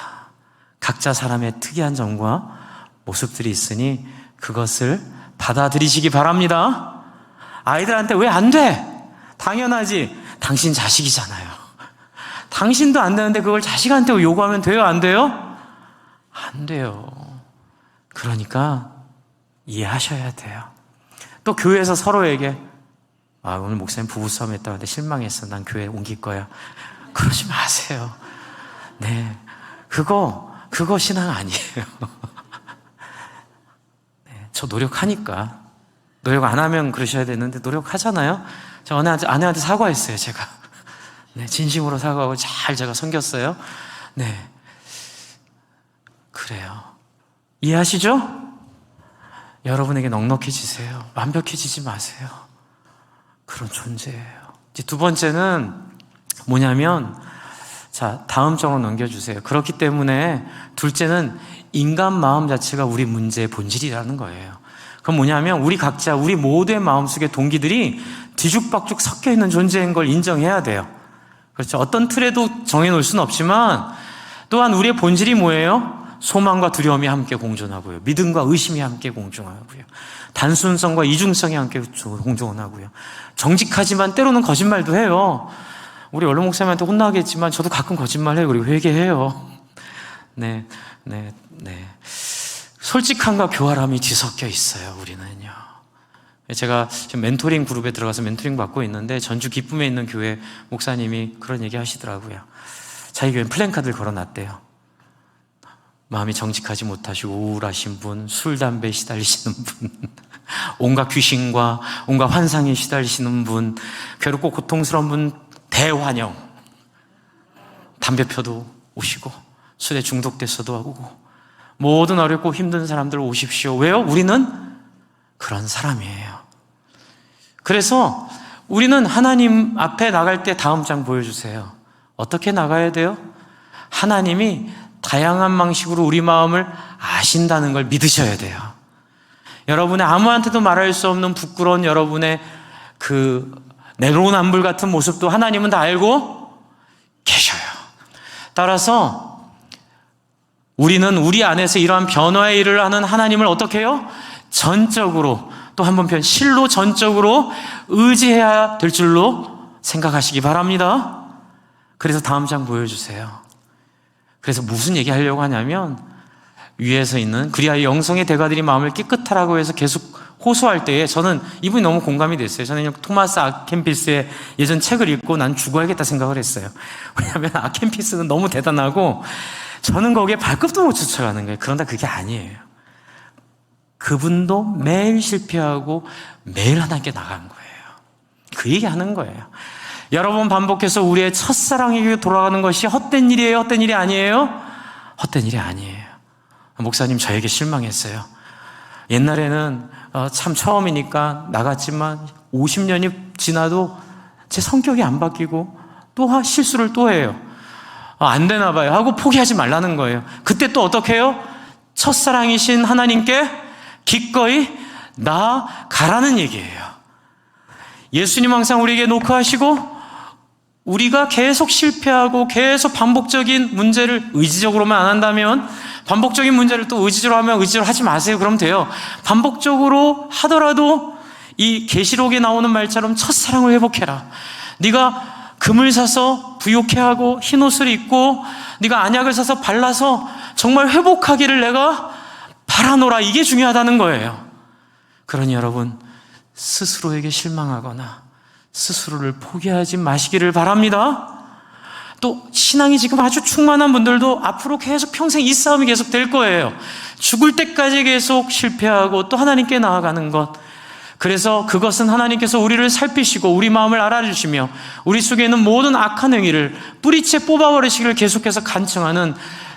각자 사람의 특이한 점과 모습들이 있으니 그것을 받아들이시기 바랍니다. 아이들한테 왜 안 돼? 당연하지. 당신 자식이잖아요. 당신도 안 되는데 그걸 자식한테 요구하면 돼요, 안 돼요? 안 돼요. 그러니까 이해하셔야 돼요. 또 교회에서 서로에게 오늘 목사님 부부싸움 했다고 하는데 실망했어, 난 교회 옮길 거야, 그러지 마세요. 그거 신앙 아니에요. 저 노력하니까. 노력 안 하면 그러셔야 되는데 노력하잖아요. 저 아내한테 사과했어요, 제가. 진심으로 사과하고 잘 제가 섬겼어요. 그래요. 이해하시죠? 여러분에게 넉넉해지세요. 완벽해지지 마세요. 그런 존재예요. 이제 두 번째는 뭐냐면, 자, 다음 장으로 넘겨주세요. 그렇기 때문에 둘째는 인간 마음 자체가 우리 문제의 본질이라는 거예요. 그건 뭐냐면 우리 각자, 우리 모두의 마음속에 동기들이 뒤죽박죽 섞여 있는 존재인 걸 인정해야 돼요. 그렇죠. 어떤 틀에도 정해놓을 수는 없지만, 또한 우리의 본질이 뭐예요? 소망과 두려움이 함께 공존하고요, 믿음과 의심이 함께 공존하고요, 단순성과 이중성이 함께 공존하고요, 정직하지만 때로는 거짓말도 해요. 우리 원로 목사님한테 혼나겠지만 저도 가끔 거짓말해요. 그리고 회개해요. 솔직함과 교활함이 뒤섞여 있어요, 우리는요. 제가 지금 멘토링 그룹에 들어가서 멘토링 받고 있는데, 전주 기쁨에 있는 교회 목사님이 그런 얘기 하시더라고요. 자기 교회는 플랜카드를 걸어놨대요. 마음이 정직하지 못하시고 우울하신 분, 술, 담배에 시달리시는 분, 온갖 귀신과 온갖 환상에 시달리시는 분, 괴롭고 고통스러운 분 대환영. 담배 펴도 오시고 술에 중독돼서도 오고, 모든 어렵고 힘든 사람들 오십시오. 왜요? 우리는 그런 사람이에요. 그래서 우리는 하나님 앞에 나갈 때, 다음 장 보여주세요. 어떻게 나가야 돼요? 하나님이 다양한 방식으로 우리 마음을 아신다는 걸 믿으셔야 돼요. 여러분의 아무한테도 말할 수 없는 부끄러운 여러분의 그 내로남불 같은 모습도 하나님은 다 알고 계셔요. 따라서 우리는 우리 안에서 이러한 변화의 일을 하는 하나님을 어떻게 해요? 전적으로, 또 한 번 표현, 실로 전적으로 의지해야 될 줄로 생각하시기 바랍니다. 그래서 다음 장 보여주세요. 그래서 무슨 얘기 하려고 하냐면, 위에서 있는 그리하여 영성의 대가들이 마음을 깨끗하라고 해서 계속 호소할 때에 저는 이분이 너무 공감이 됐어요. 저는 토마스 아켄피스의 예전 책을 읽고 난 죽어야겠다 생각을 했어요. 왜냐하면 아켄피스는 너무 대단하고 저는 거기에 발급도 못 쫓아가는 거예요. 그런데 그게 아니에요. 그분도 매일 실패하고 매일 하나님께 나간 거예요. 그 얘기하는 거예요. 여러 번 반복해서 우리의 첫사랑에게 돌아가는 것이 헛된 일이에요? 헛된 일이 아니에요? 헛된 일이 아니에요. 목사님, 저에게 실망했어요. 옛날에는 참 처음이니까 나갔지만 50년이 지나도 제 성격이 안 바뀌고 또 실수를 또 해요. 안 되나 봐요 하고 포기하지 말라는 거예요. 그때 또 어떻게 해요? 첫사랑이신 하나님께 기꺼이 나아가라는 얘기예요. 예수님 항상 우리에게 노크하시고, 우리가 계속 실패하고 계속 반복적인 문제를 의지적으로만 안 한다면, 반복적인 문제를 또 의지적으로 하면 의지적으로 하지 마세요. 그럼 돼요. 반복적으로 하더라도 이 계시록에 나오는 말처럼 첫사랑을 회복해라. 네가 금을 사서 부욕해 하고 흰옷을 입고 네가 안약을 사서 발라서 정말 회복하기를 내가 바라노라. 이게 중요하다는 거예요. 그러니 여러분, 스스로에게 실망하거나 스스로를 포기하지 마시기를 바랍니다. 또 신앙이 지금 아주 충만한 분들도 앞으로 계속 평생 이 싸움이 계속 될 거예요. 죽을 때까지 계속 실패하고 또 하나님께 나아가는 것. 그래서 그것은 하나님께서 우리를 살피시고 우리 마음을 알아주시며 우리 속에 있는 모든 악한 행위를 뿌리채 뽑아버리시기를 계속해서 간청하는,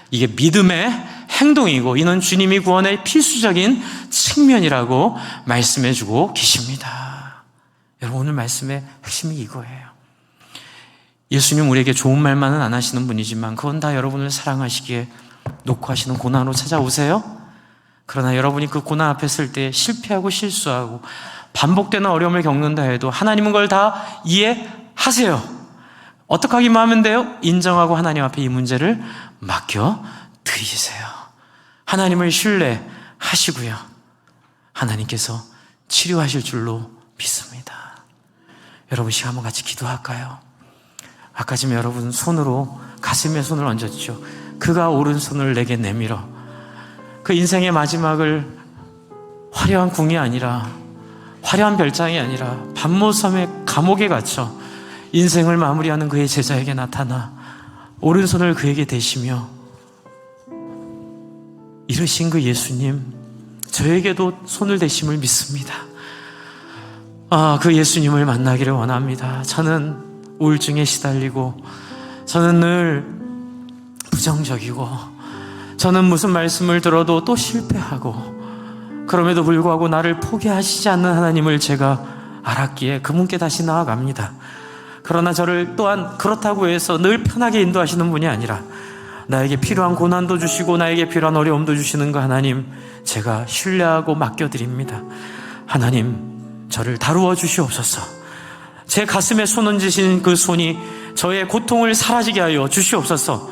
이게 믿음의 행동이고 이는 주님이 구원의 필수적인 측면이라고 말씀해주고 계십니다. 여러분, 오늘 말씀의 핵심이 이거예요. 예수님 우리에게 좋은 말만은 안 하시는 분이지만 그건 다 여러분을 사랑하시기에 놓고 하시는 고난으로 찾아오세요. 그러나 여러분이 그 고난 앞에 설 때 실패하고 실수하고 반복되는 어려움을 겪는다 해도 하나님은 그걸 다 이해하세요. 어떻게 하기만 하면 돼요? 인정하고 하나님 앞에 이 문제를 맡겨드리세요. 하나님을 신뢰하시고요, 하나님께서 치료하실 줄로 믿습니다. 여러분, 시간 한번 같이 기도할까요? 아까 지금 여러분 손으로 가슴에 손을 얹었죠. 그가 오른손을 내게 내밀어. 그 인생의 마지막을 화려한 궁이 아니라, 화려한 별장이 아니라 반모섬의 감옥에 갇혀 인생을 마무리하는 그의 제자에게 나타나 오른손을 그에게 대시며 이르신 그 예수님, 저에게도 손을 대심을 믿습니다. 그 예수님을 만나기를 원합니다. 저는 우울증에 시달리고, 저는 늘 부정적이고, 저는 무슨 말씀을 들어도 또 실패하고, 그럼에도 불구하고 나를 포기하시지 않는 하나님을 제가 알았기에 그분께 다시 나아갑니다. 그러나 저를 또한 그렇다고 해서 늘 편하게 인도하시는 분이 아니라 나에게 필요한 고난도 주시고 나에게 필요한 어려움도 주시는 그 하나님, 제가 신뢰하고 맡겨드립니다. 하나님, 저를 다루어 주시옵소서. 제 가슴에 손 얹으신 그 손이 저의 고통을 사라지게 하여 주시옵소서.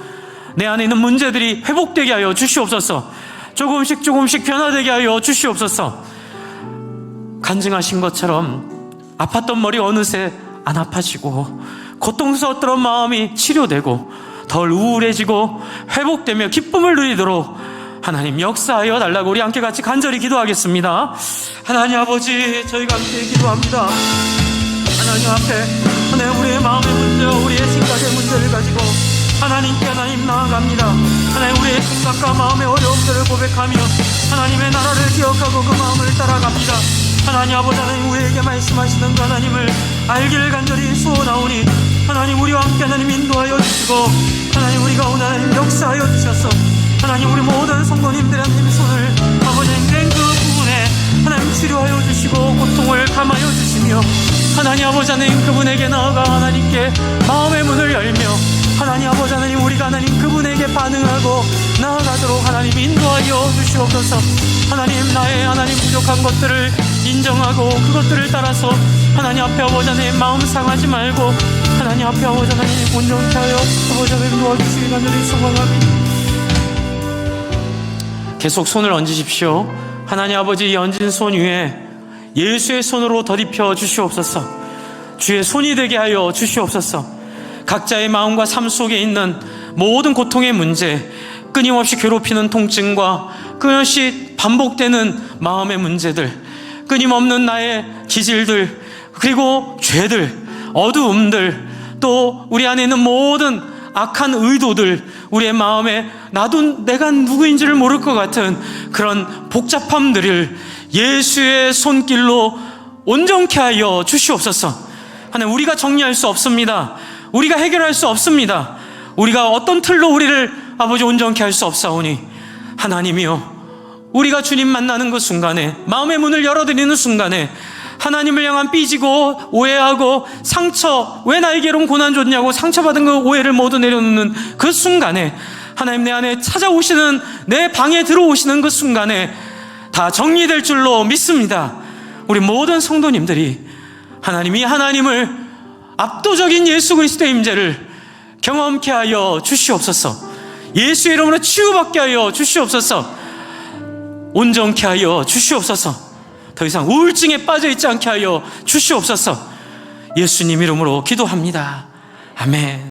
내 안에 있는 문제들이 회복되게 하여 주시옵소서. 조금씩 조금씩 변화되게 하여 주시옵소서. 간증하신 것처럼 아팠던 머리 어느새 안 아파지고, 고통스러웠던 마음이 치료되고 덜 우울해지고 회복되며 기쁨을 누리도록 하나님 역사하여 달라고 우리 함께 같이 간절히 기도하겠습니다. 하나님 아버지, 저희가 함께 기도합니다. 하나님 앞에 하나님 우리의 마음의 문제와 우리의 생각의 문제를 가지고 하나님께 하나님 나아갑니다. 하나님 우리의 생각과 마음의 어려움들을 고백하며 하나님의 나라를 기억하고 그 마음을 따라갑니다. 하나님 아버지, 하나님 우리에게 말씀하시는 그 하나님을 알기를 간절히 소원하오니 하나님 우리와 함께 하나님 인도하여 주시고 하나님 우리 가운데 하나님 역사하여 주셔서 하나님 우리 모든 성도님들의 하나님 손을 아버지 낸 그 부분에 하나님 치료하여 주시고 고통을 감하여 주시며 하나님 아버지, 하나님 그분에게 나아가 하나님께 마음의 문을 열며 하나님 아버지 하나님, 우리가 하나님 그분에게 반응하고 나아가도록 하나님 인도하여 주시옵소서. 하나님, 나의 하나님 부족한 것들을 인정하고 그것들을 따라서 하나님 앞에 아버지 하나님 마음 상하지 말고 하나님 앞에 아버지 하나님 온전케 하여 아버지 하나님 도와주시기 간절히 소망합니다. 계속 손을 얹으십시오. 하나님 아버지, 이 얹은 손 위에 예수의 손으로 덧입혀 주시옵소서. 주의 손이 되게 하여 주시옵소서. 각자의 마음과 삶 속에 있는 모든 고통의 문제, 끊임없이 괴롭히는 통증과 끊임없이 반복되는 마음의 문제들, 끊임없는 나의 기질들, 그리고 죄들, 어두움들, 또 우리 안에 있는 모든 악한 의도들, 우리의 마음에 나도 내가 누구인지를 모를 것 같은 그런 복잡함들을 예수의 손길로 온전케 하여 주시옵소서. 하나님, 우리가 정리할 수 없습니다. 우리가 해결할 수 없습니다. 우리가 어떤 틀로 우리를 아버지 온전케 할 수 없사오니 하나님이여, 우리가 주님 만나는 그 순간에, 마음의 문을 열어드리는 순간에 하나님을 향한 삐지고 오해하고 상처, 왜 나에게 이런 고난 줬냐고 상처받은 그 오해를 모두 내려놓는 그 순간에 하나님 내 안에 찾아오시는, 내 방에 들어오시는 그 순간에 다 정리될 줄로 믿습니다. 우리 모든 성도님들이 하나님이 하나님을 압도적인 예수 그리스도의 임재를 경험케 하여 주시옵소서. 예수의 이름으로 치유받게 하여 주시옵소서. 온전케 하여 주시옵소서. 더 이상 우울증에 빠져있지 않게 하여 주시옵소서. 예수님 이름으로 기도합니다. 아멘.